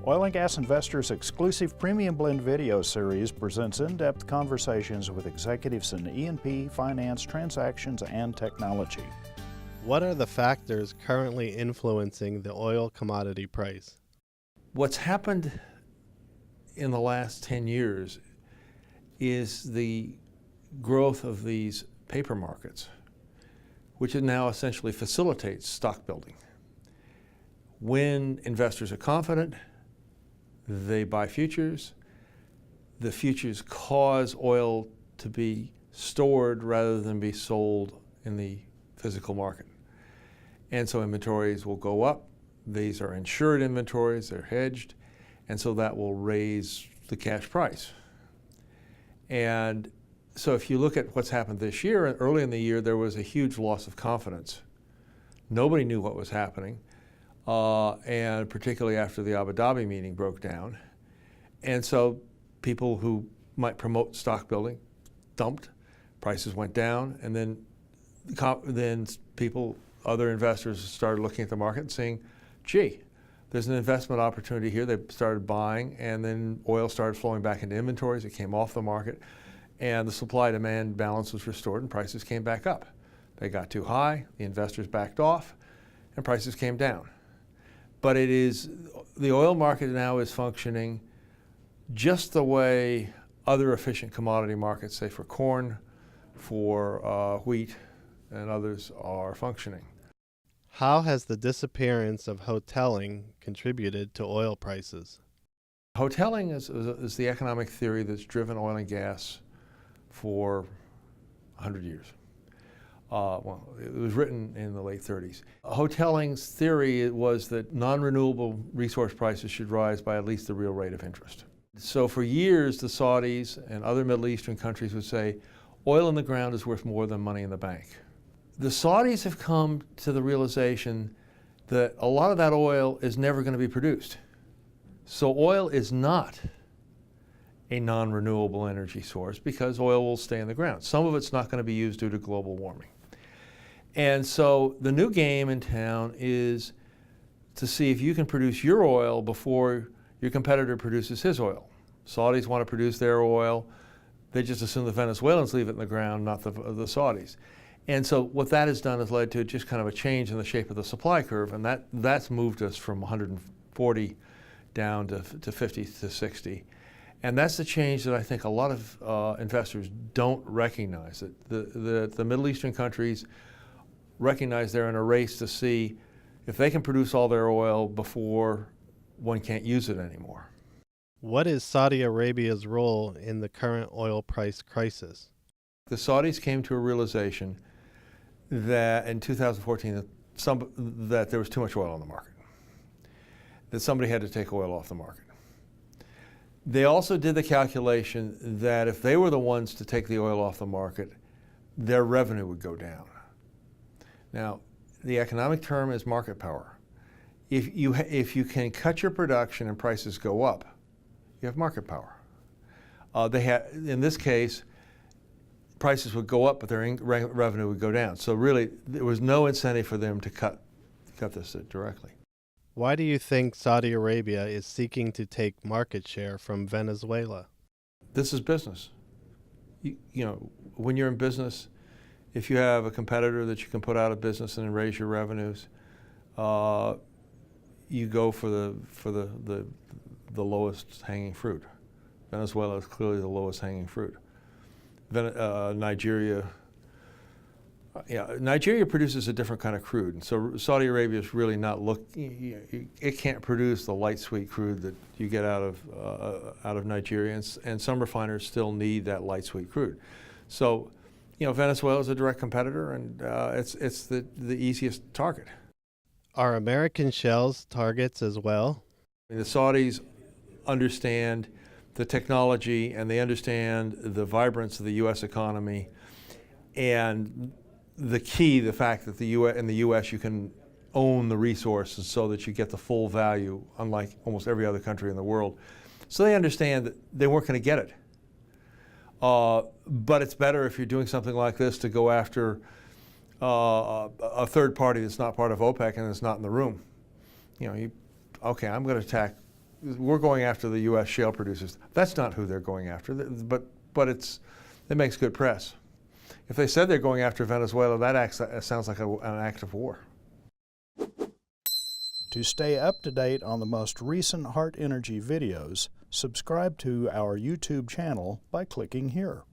Oil and Gas Investors' exclusive Premium Blend video series presents in-depth conversations with executives in E&P, finance, transactions, and technology. What are the factors currently influencing the oil commodity price? What's happened in the last 10 years is the growth of these paper markets, which now essentially facilitates stock building. When investors are confident, they buy futures. The futures cause oil to be stored rather than be sold in the physical market. And so inventories will go up. These are insured inventories, they're hedged, and so that will raise the cash price. And so if you look at what's happened this year, early in the year there was a huge loss of confidence. Nobody knew what was happening. And particularly after the Abu Dhabi meeting broke down. And so people who might promote stock building dumped, prices went down, and then other investors started looking at the market and saying, gee, there's an investment opportunity here. They started buying, and then oil started flowing back into inventories. It came off the market, and the supply-demand balance was restored, and prices came back up. They got too high, the investors backed off, and prices came down. But the oil market now is functioning just the way other efficient commodity markets, say for corn, for wheat, and others are functioning. How has the disappearance of hoteling contributed to oil prices? Hoteling is the economic theory that's driven oil and gas for 100 years. Well, it was written in the late 30s. Hoteling's theory was that non-renewable resource prices should rise by at least the real rate of interest. So for years, the Saudis and other Middle Eastern countries would say, oil in the ground is worth more than money in the bank. The Saudis have come to the realization that a lot of that oil is never going to be produced. So oil is not a non-renewable energy source because oil will stay in the ground. Some of it's not going to be used due to global warming. And so the new game in town is to see if you can produce your oil before your competitor produces his oil. Saudis want to produce their oil. They just assume the Venezuelans leave it in the ground, not the Saudis. And so what that has done has led to just kind of a change in the shape of the supply curve, and that's moved us from 140 down to 50 to 60. And that's the change that I think a lot of investors don't recognize. That the Middle Eastern countries recognize they're in a race to see if they can produce all their oil before one can't use it anymore. What is Saudi Arabia's role in the current oil price crisis? The Saudis came to a realization that in 2014 that there was too much oil on the market, that somebody had to take oil off the market. They also did the calculation that if they were the ones to take the oil off the market, their revenue would go down. Now, the economic term is market power. If you can cut your production and prices go up, you have market power. In this case, prices would go up, but their revenue would go down. So really, there was no incentive for them to cut this directly. Why do you think Saudi Arabia is seeking to take market share from Venezuela? This is business. You know, when you're in business, if you have a competitor that you can put out of business and raise your revenues, you go for the lowest hanging fruit. Venezuela is clearly the lowest hanging fruit. Nigeria produces a different kind of crude, and so Saudi Arabia is really not it can't produce the light sweet crude that you get out of Nigeria, and some refiners still need that light sweet crude. So, Venezuela is a direct competitor, and it's the easiest target. Are American shales targets as well? The Saudis understand the technology, and they understand the vibrance of the U.S. economy, and the fact that in the U.S. you can own the resources so that you get the full value, unlike almost every other country in the world. So they understand that they weren't going to get it. But it's better if you're doing something like this to go after a third party that's not part of OPEC and is not in the room. Okay, I'm going to attack we're going after the U.S. shale producers. That's not who they're going after, but it makes good press. If they said they're going after Venezuela, that sounds like an act of war. To stay up to date on the most recent Hart Energy videos, subscribe to our YouTube channel by clicking here.